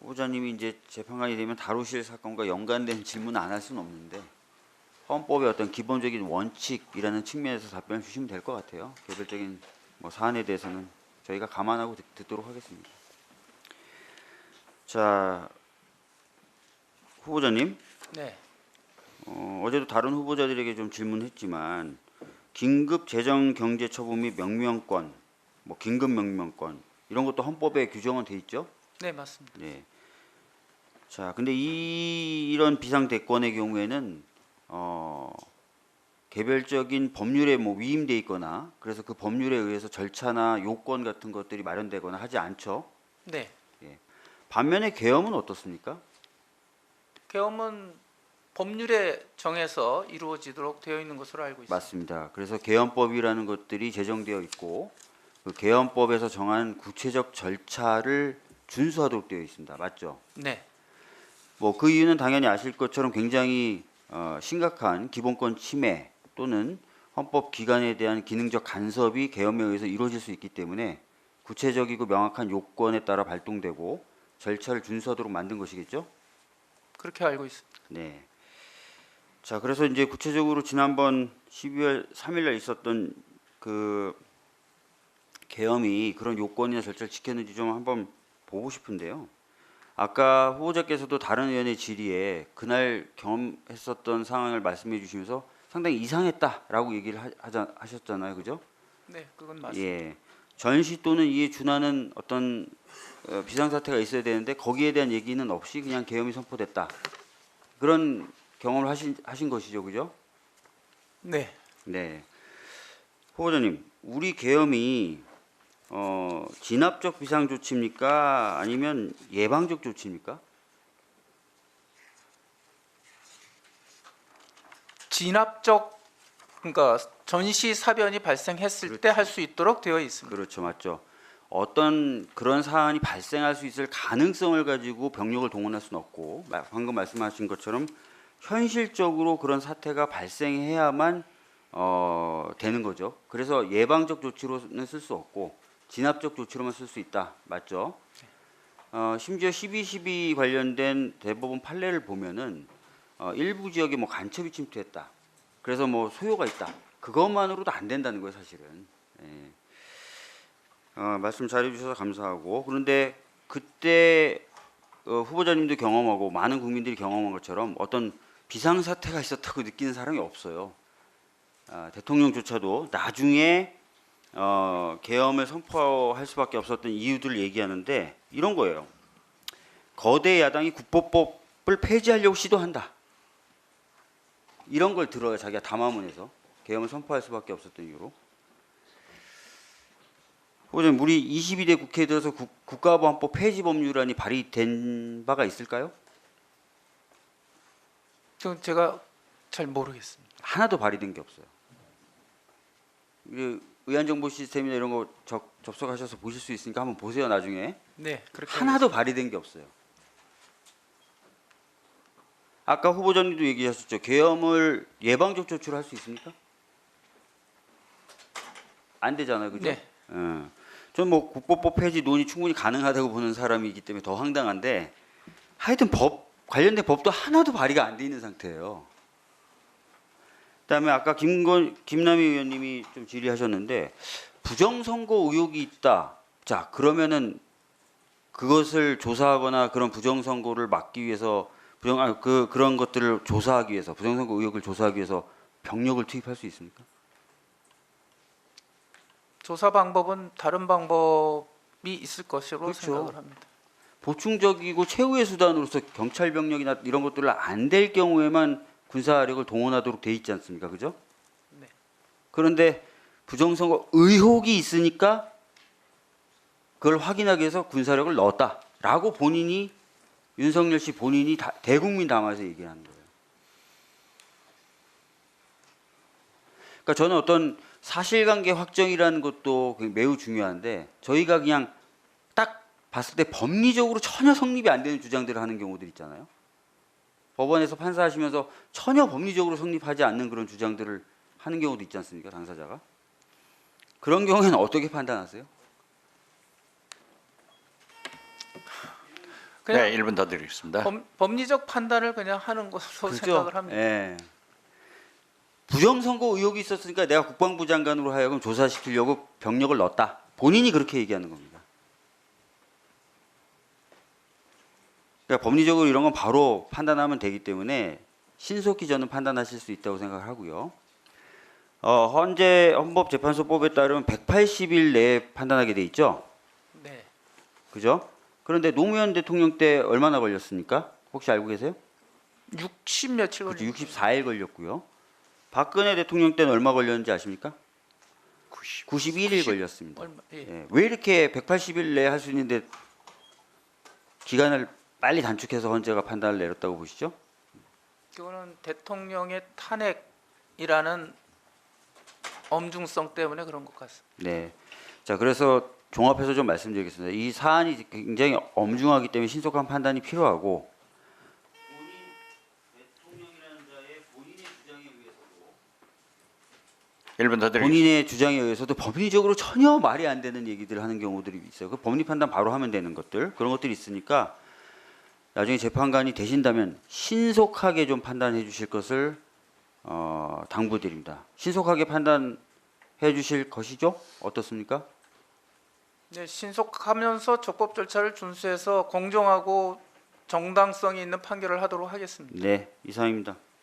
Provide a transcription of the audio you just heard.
후보자님이 이제 재판관이 되면 다루실 사건과 연관된 질문을 안 할 수는 없는데 헌법의 어떤 기본적인 원칙이라는 측면에서 답변을 주시면 될 것 같아요. 개별적인 사안에 대해서는 저희가 감안하고 듣도록 하겠습니다. 자, 후보자님. 네. 어제도 다른 후보자들에게 좀 질문했지만 긴급 재정 경제 처분 및 명명권, 긴급 명명권 이런 것도 헌법에 규정은 돼 있죠? 네, 맞습니다. 네. 자, 근데 이런 비상 대권의 경우에는 개별적인 법률에 위임돼 있거나 그래서 그 법률에 의해서 절차나 요건 같은 것들이 마련되거나 하지 않죠. 네. 예. 반면에 계엄은 어떻습니까? 계엄은 법률에 정해서 이루어지도록 되어 있는 것으로 알고 있습니다. 맞습니다. 그래서 계엄법이라는 것들이 제정되어 있고 그 계엄법에서 정한 구체적 절차를 준수하도록 되어 있습니다. 맞죠? 네. 그 이유는 당연히 아실 것처럼 굉장히 심각한 기본권 침해 또는 헌법 기관에 대한 기능적 간섭이 계엄에 의해서 이루어질 수 있기 때문에 구체적이고 명확한 요건에 따라 발동되고 절차를 준수하도록 만든 것이겠죠? 그렇게 알고 있습니다. 네. 자, 그래서 이제 구체적으로 지난번 12월 3일날 있었던 그 계엄이 그런 요건이나 절차를 지켰는지 좀 한번 보고 싶은데요. 아까 후보자께서도 다른 의원의 질의에 그날 경험했었던 상황을 말씀해 주시면서 상당히 이상했다라고 얘기를 하셨잖아요. 그죠? 네, 그건 맞습니다. 예. 전시 또는 이에 준하는 어떤 비상사태가 있어야 되는데 거기에 대한 얘기는 없이 그냥 계엄이 선포됐다. 그런 경험을 하신 것이죠. 그죠? 네. 네. 후보자님, 우리 계엄이 진압적 비상조치입니까? 아니면 예방적 조치입니까? 진압적, 그러니까 전시 사변이 발생했을 때 할 수 있도록 되어 있습니다. 그렇죠. 맞죠. 어떤 그런 사안이 발생할 수 있을 가능성을 가지고 병력을 동원할 수는 없고 방금 말씀하신 것처럼 현실적으로 그런 사태가 발생해야만 되는 거죠. 그래서 예방적 조치로는 쓸 수 없고 진압적 조치로만 쓸 수 있다. 맞죠? 심지어 12.12 관련된 대법원 판례를 보면은 일부 지역에 간첩이 침투했다. 그래서 소요가 있다. 그것만으로도 안 된다는 거예요, 사실은. 예. 말씀 잘해 주셔서 감사하고 그런데 그때 후보자님도 경험하고 많은 국민들이 경험한 것처럼 어떤 비상사태가 있었다고 느끼는 사람이 없어요. 대통령조차도 나중에 계엄을 선포할 수밖에 없었던 이유들을 얘기하는데 이런 거예요. 거대 야당이 국보법을 폐지하려고 시도한다. 이런 걸 들어요. 자기가 담화문에서 계엄을 선포할 수밖에 없었던 이유로. 후보자님, 우리 22대 국회에 들어서 국가보안법 폐지 법률안이 발의된 바가 있을까요? 제가 잘 모르겠습니다. 하나도 발의된 게 없어요. 의안정보 시스템이나 이런 거 접속하셔서 보실 수 있으니까 한번 보세요. 나중에. 네, 그렇게 하나도 발의된 게 없어요. 아까 후보자님도 얘기하셨죠. 계엄을 예방적 조치로 할 수 있습니까? 안 되잖아요. 그죠? 네. 저는 국보법 폐지 논의 충분히 가능하다고 보는 사람이기 때문에 더 황당한데 하여튼 관련된 법도 하나도 발의가 안 돼 있는 상태예요. 그다음에 아까 김남희 의원님이 좀 질의하셨는데 부정선거 의혹이 있다. 자, 그러면은 그것을 조사하거나 그런 부정선거를 막기 위해서 그런 것들을 조사하기 위해서 부정선거 의혹을 조사하기 위해서 병력을 투입할 수 있습니까? 조사 방법은 다른 방법이 있을 것으로 그렇죠. 생각을 합니다. 보충적이고 최후의 수단으로서 경찰 병력이나 이런 것들을 안 될 경우에만 군사력을 동원하도록 돼 있지 않습니까? 그죠? 네. 그런데 부정선거 의혹이 있으니까 그걸 확인하기 위해서 군사력을 넣었다라고 윤석열 씨 본인이 대국민 담화에서 얘기하는 거예요. 그러니까 저는 어떤 사실관계 확정이라는 것도 매우 중요한데 저희가 그냥 딱 봤을 때 법리적으로 전혀 성립이 안 되는 주장들을 하는 경우들 있잖아요. 법원에서 판사하시면서 전혀 법리적으로 성립하지 않는 그런 주장들을 하는 경우도 있지 않습니까? 당사자가. 그런 경우에는 어떻게 판단하세요? 그냥 네, 1분 더 드리겠습니다. 법리적 판단을 그냥 하는 것으로 생각을 합니다. 예. 부정선거 의혹이 있었으니까 내가 국방부 장관으로 하여금 조사시키려고 병력을 넣었다. 본인이 그렇게 얘기하는 겁니다. 그러니까 법리적으로 이런 건 바로 판단하면 되기 때문에 신속히 저는 판단하실 수 있다고 생각을 하고요. 현재 헌법재판소법에 따르면 180일 내에 판단하게 돼 있죠. 네. 그죠? 그런데 노무현 대통령 때 얼마나 걸렸습니까? 혹시 알고 계세요? 60 며칠 그렇죠. 걸린 64일 걸렸고요. 박근혜 대통령 때는 얼마 걸렸는지 아십니까? 91일 걸렸습니다. 얼마? 예. 예, 왜 이렇게 180일 내에 할 수 있는데 기간을 빨리 단축해서 헌재가 판단을 내렸다고 보시죠? 그거는 대통령의 탄핵이라는 엄중성 때문에 그런 것 같습니다. 네. 자, 그래서 종합해서 좀 말씀드리겠습니다. 이 사안이 굉장히 엄중하기 때문에 신속한 판단이 필요하고 본인 대통령이라는 자의 본인의 주장에 의해서도 1분 더 드리겠습니다. 본인의 주장에 의해서도 법리적으로 전혀 말이 안 되는 얘기들을 하는 경우들이 있어요. 그 법리 판단 바로 하면 되는 것들 그런 것들이 있으니까 나중에 재판관이 되신다면 신속하게 좀 판단해 주실 것을 당부드립니다. 신속하게 판단해 주실 것이죠? 어떻습니까? 네, 신속하면서 적법 절차를 준수해서 공정하고 정당성이 있는 판결을 하도록 하겠습니다. 네, 이상입니다.